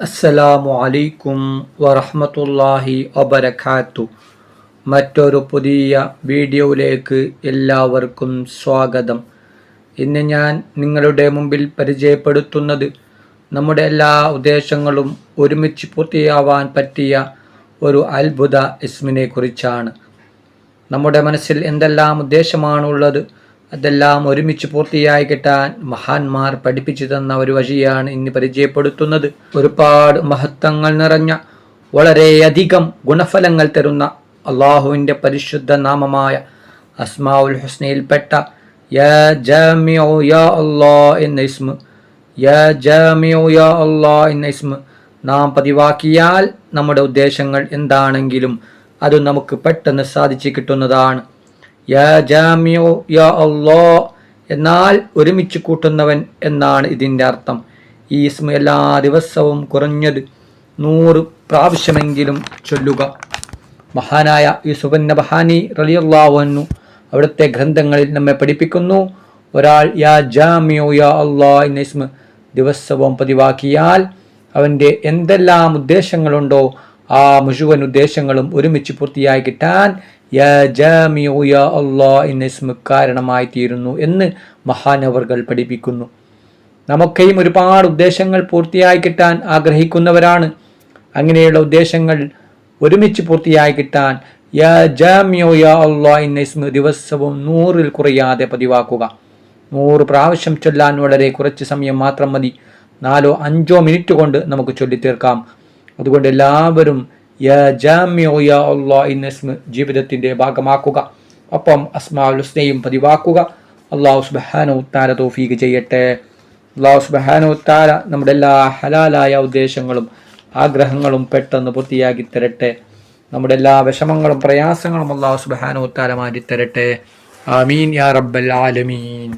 അസ്സലാമു അലൈക്കും വറഹ്മത്തുള്ളാഹി വബറകാത്തു. മറ്റൊരു പുതിയ വീഡിയോയിലേക്ക് എല്ലാവർക്കും സ്വാഗതം. ഇന്ന് ഞാൻ നിങ്ങളുടെ മുമ്പിൽ പരിചയപ്പെടുത്തുന്നത് നമ്മുടെ എല്ലാ ഉദ്ദേശങ്ങളും ഒരുമിച്ച് പൂർത്തിയാവാൻ പറ്റിയ ഒരു അത്ഭുത ഇസ്മിനെ കുറിച്ചാണ്. നമ്മുടെ മനസ്സിൽ എന്തെല്ലാം ഉദ്ദേശമാണുള്ളത് അതെല്ലാം ഒരുമിച്ച് പൂർത്തിയായി കിട്ടാൻ മഹാന്മാർ പഠിപ്പിച്ചു തന്ന ഒരു വഴിയാണ് ഇന്ന് പരിചയപ്പെടുത്തുന്നത്. ഒരുപാട് മഹത്വങ്ങൾ നിറഞ്ഞ വളരെയധികം ഗുണഫലങ്ങൾ തരുന്ന അള്ളാഹുവിൻ്റെ പരിശുദ്ധ നാമമായ അസ്മാഉൽ ഹുസ്നയിൽപ്പെട്ട യാ ജാമിഉ യാ അല്ലാഹ് എന്ന ഇസ്മ, യാ ജാമിഉ യാ അല്ലാഹ് എന്ന ഇസ്മ നാം പതിവാക്കിയാൽ നമ്മുടെ ഉദ്ദേശങ്ങൾ എന്താണെങ്കിലും അത് നമുക്ക് പെട്ടെന്ന് സാധിച്ചു കിട്ടുന്നതാണ്. യാ ജാമിഉ യാ അല്ലാഹ് എന്നാൽ ഒരുമിച്ച് കൂട്ടുന്നവൻ എന്നാണ് ഇതിൻ്റെ അർത്ഥം. ഈ ഇസ്മ എല്ലാ ദിവസവും കുറഞ്ഞത് 100 പ്രാവശ്യമെങ്കിലും ചൊല്ലുക. മഹാനായ യൂസുഫ് നബഹാനി റളിയല്ലാഹു അൻഹു അവിടുത്തെ ഗ്രന്ഥങ്ങളിൽ നമ്മെ പഠിപ്പിക്കുന്നു, ഒരാൾ യാ ജാമിഉ യാ അല്ലാഹ് എന്ന ഇസ്മ ദിവസവും പതിവാക്കിയാൽ അവൻ്റെ എന്തെല്ലാം ഉദ്ദേശങ്ങളുണ്ടോ ആ മുഴുവൻ ഉദ്ദേശങ്ങളും ഒരുമിച്ച് പൂർത്തിയായി കിട്ടാൻ യാ ജാമിഉ യാ അല്ലാഹ് എന്ന ഇസ്മ കാരണമായി തീരുന്നു എന്ന് മഹാനവർകൾ പഠിപ്പിക്കുന്നു. നമുക്കെയും ഒരുപാട് ഉദ്ദേശങ്ങൾ പൂർത്തിയായി കിട്ടാൻ ആഗ്രഹിക്കുന്നവരാണ്. അങ്ങനെയുള്ള ഉദ്ദേശങ്ങൾ ഒരുമിച്ച് പൂർത്തിയായി കിട്ടാൻ യാ ജാമിഉ യാ അല്ലാഹ് എന്ന ഇസ്മ ദിവസവും 100-ൽ കുറയാതെ പതിവാക്കുക. 100 പ്രാവശ്യം ചൊല്ലാൻ വളരെ കുറച്ച് സമയം മാത്രം മതി. 4-5 മിനിറ്റ് കൊണ്ട് നമുക്ക് ചൊല്ലിത്തീർക്കാം. അതുകൊണ്ട് എല്ലാവരും യാ ജാമിഉ യാ അല്ലാഹ് എന്ന ഇസ്മ ജീവിതത്തിൻ്റെ ഭാഗമാക്കുക. ഒപ്പം അസ്മാഉൽ ഹുസ്നയും പതിവാക്കുക. അല്ലാഹു സുബ്ഹാനഹു തആല തൗഫീഖ് ചെയ്യട്ടെ. അല്ലാഹു സുബ്ഹാനഹു തആല നമ്മുടെ എല്ലാ ഹലാലായ ഉദ്ദേശങ്ങളും ആഗ്രഹങ്ങളും പെട്ടെന്ന് പൂർത്തിയാക്കി തരട്ടെ. നമ്മുടെ എല്ലാ വിഷമങ്ങളും പ്രയാസങ്ങളും അല്ലാഹു സുബ്ഹാനഹു തആല മാറ്റി തരട്ടെ. ആമീൻ യാ റബ്ബൽ ആലമീൻ.